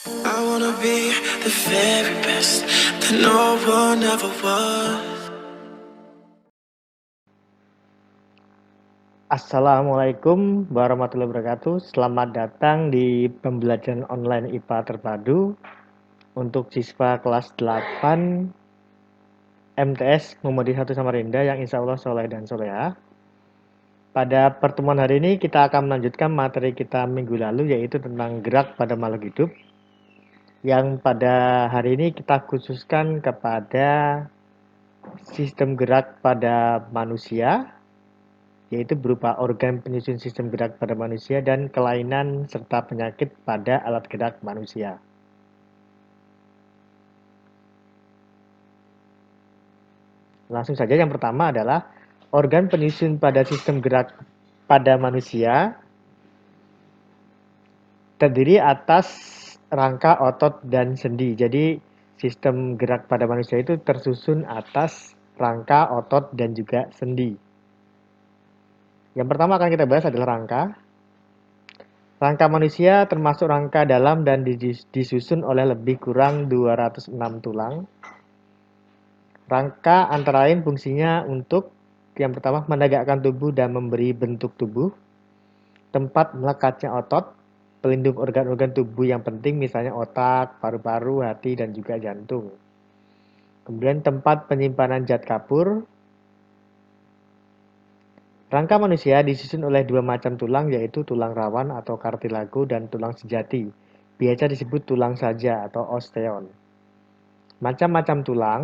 I wanna be the very best that no one ever was. Assalamualaikum warahmatullahi wabarakatuh. Selamat datang di pembelajaran online IPA terpadu untuk siswa kelas 8 MTS Muhammadiyah 1 Samarinda yang insya Allah soleh dan soleha. Pada pertemuan hari ini kita akan melanjutkan materi kita minggu lalu yaitu tentang gerak pada makhluk hidup. Yang pada hari ini kita khususkan kepada sistem gerak pada manusia, yaitu berupa organ penyusun sistem gerak pada manusia dan kelainan serta penyakit pada alat gerak manusia. Langsung saja, yang pertama adalah organ penyusun pada sistem gerak pada manusia terdiri atas rangka, otot, dan sendi. Jadi sistem gerak pada manusia itu tersusun atas rangka, otot, dan juga sendi. Yang pertama akan kita bahas adalah rangka. Rangka manusia termasuk rangka dalam dan disusun oleh lebih kurang 206 tulang. Rangka antara lain fungsinya untuk yang pertama menegakkan tubuh dan memberi bentuk tubuh, tempat melekatnya otot, pelindung organ-organ tubuh yang penting misalnya otak, paru-paru, hati, dan juga jantung. Kemudian tempat penyimpanan zat kapur. Rangka manusia disusun oleh dua macam tulang yaitu tulang rawan atau kartilago dan tulang sejati. Biasa disebut tulang saja atau osteon. Macam-macam tulang.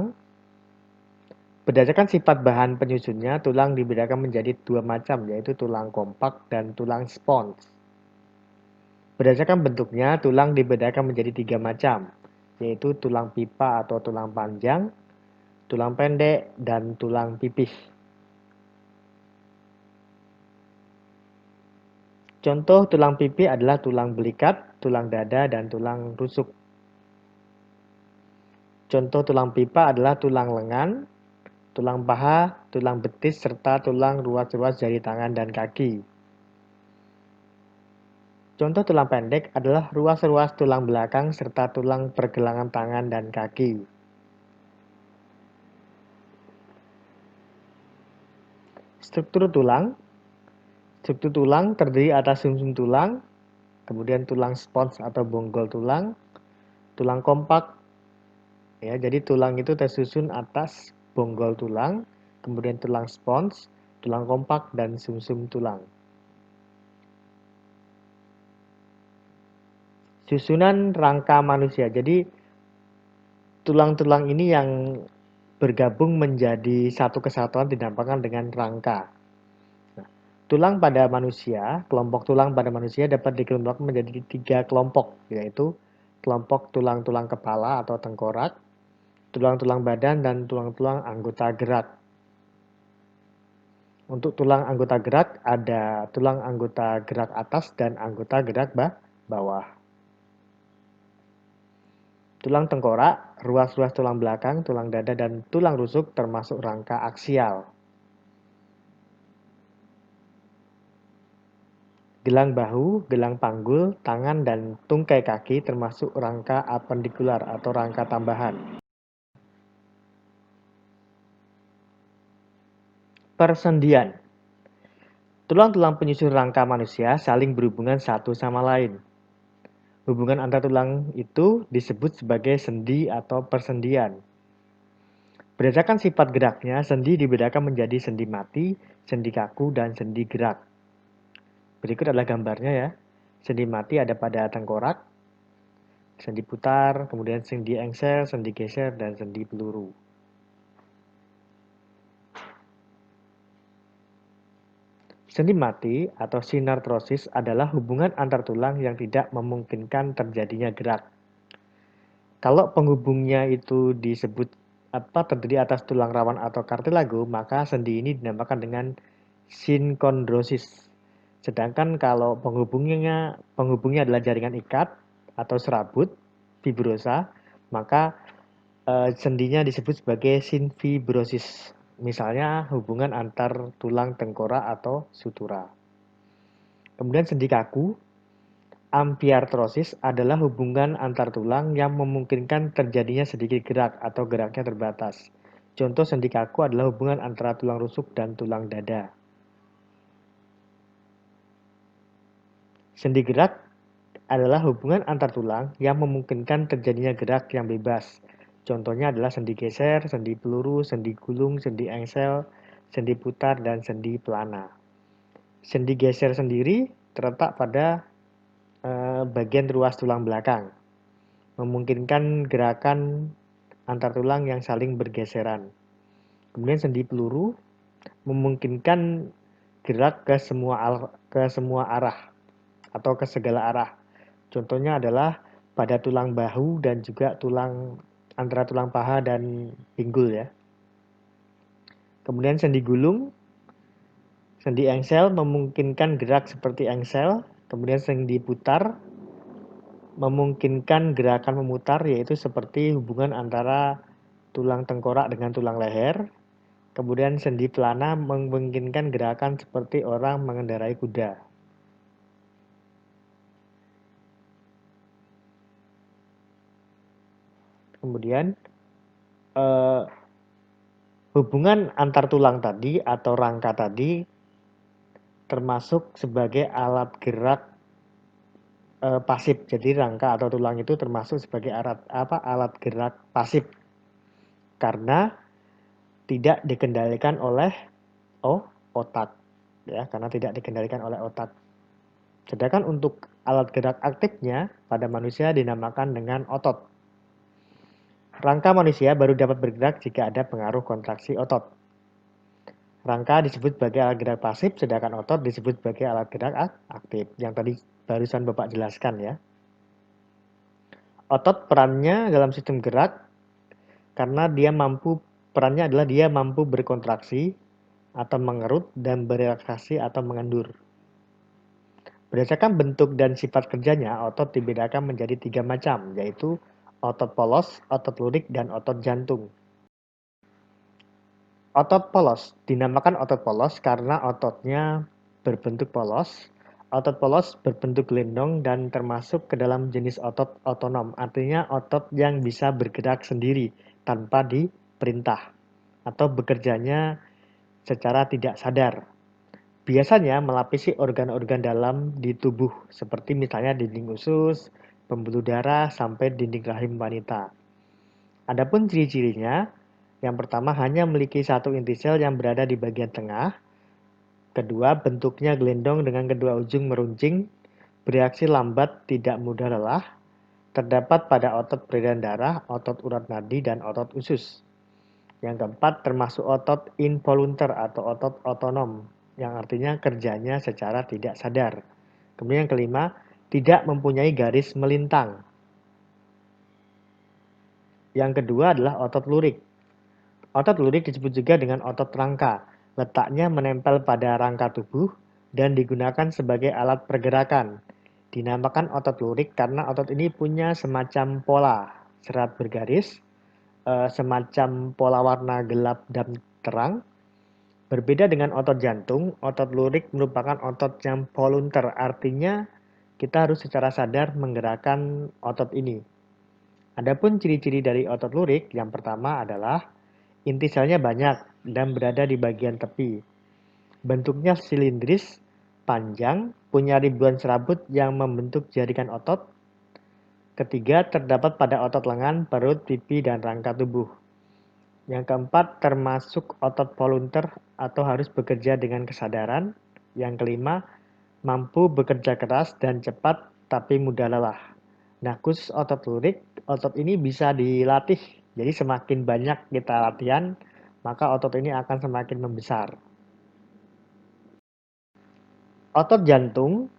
Berdasarkan sifat bahan penyusunnya, tulang dibedakan menjadi dua macam, yaitu tulang kompak dan tulang spons. Berdasarkan bentuknya, tulang dibedakan menjadi tiga macam, yaitu tulang pipa atau tulang panjang, tulang pendek, dan tulang pipih. Contoh tulang pipih adalah tulang belikat, tulang dada, dan tulang rusuk. Contoh tulang pipa adalah tulang lengan, tulang paha, tulang betis, serta tulang ruas-ruas jari tangan dan kaki. Contoh tulang pendek adalah ruas-ruas tulang belakang serta tulang pergelangan tangan dan kaki. Struktur tulang. Struktur tulang terdiri atas sumsum tulang, kemudian tulang spons atau bonggol tulang, tulang kompak. Ya, jadi tulang itu tersusun atas bonggol tulang, kemudian tulang spons, tulang kompak, dan sumsum tulang. Susunan rangka manusia. Jadi tulang-tulang ini yang bergabung menjadi satu kesatuan dinamakan dengan rangka. Nah, tulang pada manusia, kelompok tulang pada manusia dapat dikelompokkan menjadi tiga kelompok, yaitu kelompok tulang-tulang kepala atau tengkorak, tulang-tulang badan, dan tulang-tulang anggota gerak. Untuk tulang anggota gerak, ada tulang anggota gerak atas dan anggota gerak bawah. Tulang tengkorak, ruas-ruas tulang belakang, tulang dada, dan tulang rusuk termasuk rangka aksial. Gelang bahu, gelang panggul, tangan, dan tungkai kaki termasuk rangka apendikular atau rangka tambahan. Persendian. Tulang-tulang penyusun rangka manusia saling berhubungan satu sama lain. Hubungan antar tulang itu disebut sebagai sendi atau persendian. Berdasarkan sifat geraknya, sendi dibedakan menjadi sendi mati, sendi kaku, dan sendi gerak. Berikut adalah gambarnya ya. Sendi mati ada pada tengkorak, sendi putar, kemudian sendi engsel, sendi geser, dan sendi peluru. Sendi mati atau sinartrosis adalah hubungan antar tulang yang tidak memungkinkan terjadinya gerak. Kalau penghubungnya itu disebut terdiri atas tulang rawan atau kartilago, maka sendi ini dinamakan dengan sinkondrosis. Sedangkan kalau penghubungnya adalah jaringan ikat atau serabut, fibrosa, maka sendinya disebut sebagai sinfibrosis. Misalnya hubungan antar tulang tengkorak atau sutura. Kemudian sendi kaku. Amfiartrosis adalah hubungan antar tulang yang memungkinkan terjadinya sedikit gerak atau geraknya terbatas. Contoh sendi kaku adalah hubungan antara tulang rusuk dan tulang dada. Sendi gerak adalah hubungan antar tulang yang memungkinkan terjadinya gerak yang bebas. Contohnya adalah sendi geser, sendi peluru, sendi gulung, sendi engsel, sendi putar, dan sendi pelana. Sendi geser sendiri terletak pada bagian ruas tulang belakang, memungkinkan gerakan antar tulang yang saling bergeseran. Kemudian sendi peluru memungkinkan gerak ke semua arah atau ke segala arah. Contohnya adalah pada tulang bahu dan juga antara tulang paha dan pinggul ya. Kemudian sendi gulung, sendi engsel memungkinkan gerak seperti engsel. Kemudian sendi putar memungkinkan gerakan memutar, yaitu seperti hubungan antara tulang tengkorak dengan tulang leher. Kemudian sendi pelana memungkinkan gerakan seperti orang mengendarai kuda. Kemudian hubungan antar tulang tadi atau rangka tadi termasuk sebagai alat gerak pasif. Jadi rangka atau tulang itu termasuk sebagai alat gerak pasif karena tidak dikendalikan oleh otak ya, karena tidak dikendalikan oleh otak. Sedangkan untuk alat gerak aktifnya pada manusia dinamakan dengan otot. Rangka manusia baru dapat bergerak jika ada pengaruh kontraksi otot. Rangka disebut sebagai alat gerak pasif, sedangkan otot disebut sebagai alat gerak aktif. Yang tadi barusan Bapak jelaskan ya. Otot perannya dalam sistem gerak karena perannya adalah dia mampu berkontraksi atau mengerut dan berelaksasi atau mengendur. Berdasarkan bentuk dan sifat kerjanya, otot dibedakan menjadi 3 macam, yaitu otot polos, otot lurik, dan otot jantung. Otot polos dinamakan otot polos karena ototnya berbentuk polos. Otot polos berbentuk gelendong dan termasuk ke dalam jenis otot otonom, artinya otot yang bisa bergerak sendiri tanpa diperintah atau bekerjanya secara tidak sadar. Biasanya melapisi organ-organ dalam di tubuh, seperti misalnya dinding usus, pembuluh darah, sampai dinding rahim wanita. Adapun ciri-cirinya, yang pertama hanya memiliki satu inti sel yang berada di bagian tengah. Kedua, bentuknya gelendong dengan kedua ujung meruncing, bereaksi lambat, tidak mudah lelah. Terdapat pada otot peredaran darah, otot urat nadi, dan otot usus. Yang keempat, termasuk otot involunter atau otot otonom, yang artinya kerjanya secara tidak sadar. Kemudian yang kelima, tidak mempunyai garis melintang. Yang kedua adalah otot lurik. Otot lurik disebut juga dengan otot rangka. Letaknya menempel pada rangka tubuh dan digunakan sebagai alat pergerakan. Dinamakan otot lurik karena otot ini punya semacam pola serat bergaris, semacam pola warna gelap dan terang. Berbeda dengan otot jantung, otot lurik merupakan otot yang volunter, artinya kita harus secara sadar menggerakkan otot ini. Adapun ciri-ciri dari otot lurik, yang pertama adalah inti selnya banyak dan berada di bagian tepi. Bentuknya silindris, panjang, punya ribuan serabut yang membentuk jaringan otot. Ketiga, terdapat pada otot lengan, perut, pipi, dan rangka tubuh. Yang keempat, termasuk otot volunter atau harus bekerja dengan kesadaran. Yang kelima, mampu bekerja keras dan cepat tapi mudah lelah. Nah, khusus otot lurik, otot ini bisa dilatih. Jadi semakin banyak kita latihan, maka otot ini akan semakin membesar. Otot jantung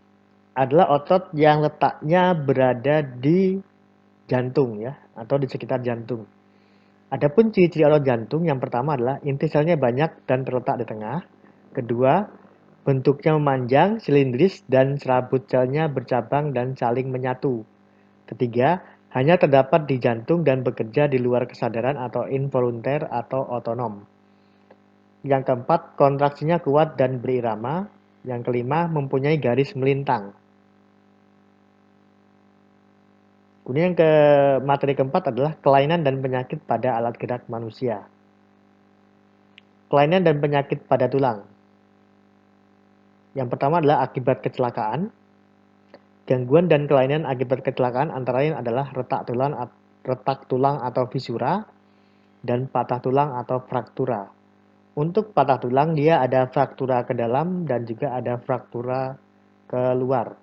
adalah otot yang letaknya berada di jantung ya, atau di sekitar jantung. Adapun ciri-ciri otot jantung yang pertama adalah inti selnya banyak dan terletak di tengah. Kedua, bentuknya memanjang, silindris, dan serabut selnya bercabang dan saling menyatu. Ketiga, hanya terdapat di jantung dan bekerja di luar kesadaran atau involunter atau otonom. Yang keempat, kontraksinya kuat dan berirama. Yang kelima, mempunyai garis melintang. Kemudian ke materi keempat adalah kelainan dan penyakit pada alat gerak manusia. Kelainan dan penyakit pada tulang. Yang pertama adalah akibat kecelakaan. Gangguan dan kelainan akibat kecelakaan antara lain adalah retak tulang atau fisura, dan patah tulang atau fraktura. Untuk patah tulang, dia ada fraktura ke dalam dan juga ada fraktura ke luar.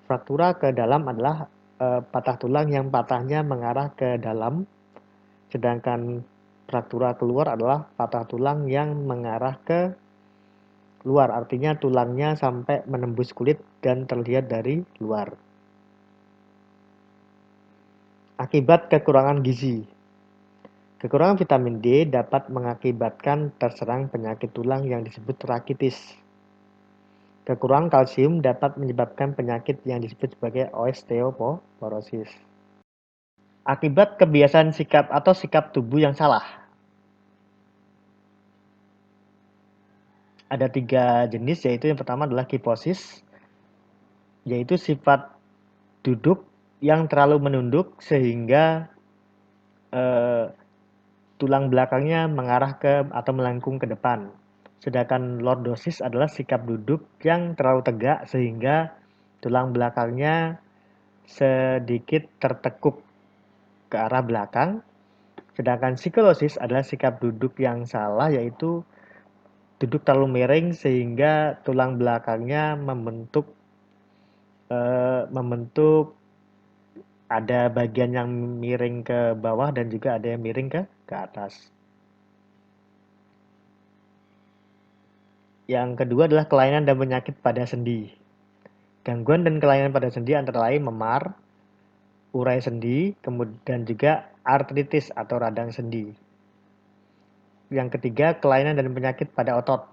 Fraktura ke dalam adalah patah tulang yang patahnya mengarah ke dalam, sedangkan fraktura keluar adalah patah tulang yang mengarah ke luar, artinya tulangnya sampai menembus kulit dan terlihat dari luar. Akibat kekurangan gizi. Kekurangan vitamin D dapat mengakibatkan terserang penyakit tulang yang disebut rakitis. Kekurangan kalsium dapat menyebabkan penyakit yang disebut sebagai osteoporosis. Akibat kebiasaan sikap atau sikap tubuh yang salah. Ada 3 jenis, yaitu yang pertama adalah kiposis, yaitu sifat duduk yang terlalu menunduk sehingga tulang belakangnya mengarah ke atau melengkung ke depan. Sedangkan lordosis adalah sikap duduk yang terlalu tegak sehingga tulang belakangnya sedikit tertekuk ke arah belakang. Sedangkan sklerosis adalah sikap duduk yang salah, yaitu duduk terlalu miring sehingga tulang belakangnya membentuk ada bagian yang miring ke bawah dan juga ada yang miring ke atas. Yang kedua adalah kelainan dan penyakit pada sendi. Gangguan dan kelainan pada sendi antara lain memar, urai sendi, kemudian juga artritis atau radang sendi. Yang ketiga, kelainan dan penyakit pada otot.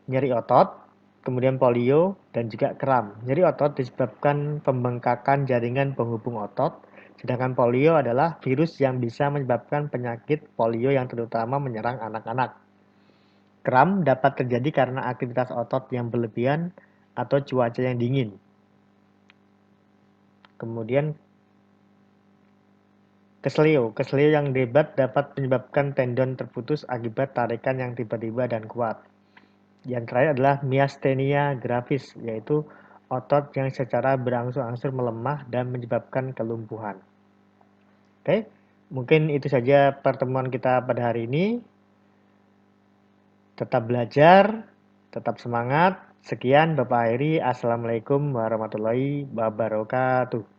Nyeri otot, kemudian polio, dan juga kram. Nyeri otot disebabkan pembengkakan jaringan penghubung otot, sedangkan polio adalah virus yang bisa menyebabkan penyakit polio yang terutama menyerang anak-anak. Kram dapat terjadi karena aktivitas otot yang berlebihan atau cuaca yang dingin. Kemudian kesleo yang hebat dapat menyebabkan tendon terputus akibat tarikan yang tiba-tiba dan kuat. Yang terakhir adalah miastenia gravis, yaitu otot yang secara berangsur-angsur melemah dan menyebabkan kelumpuhan. Oke, mungkin itu saja pertemuan kita pada hari ini. Tetap belajar, tetap semangat. Sekian Bapak Heri. Assalamualaikum warahmatullahi wabarakatuh.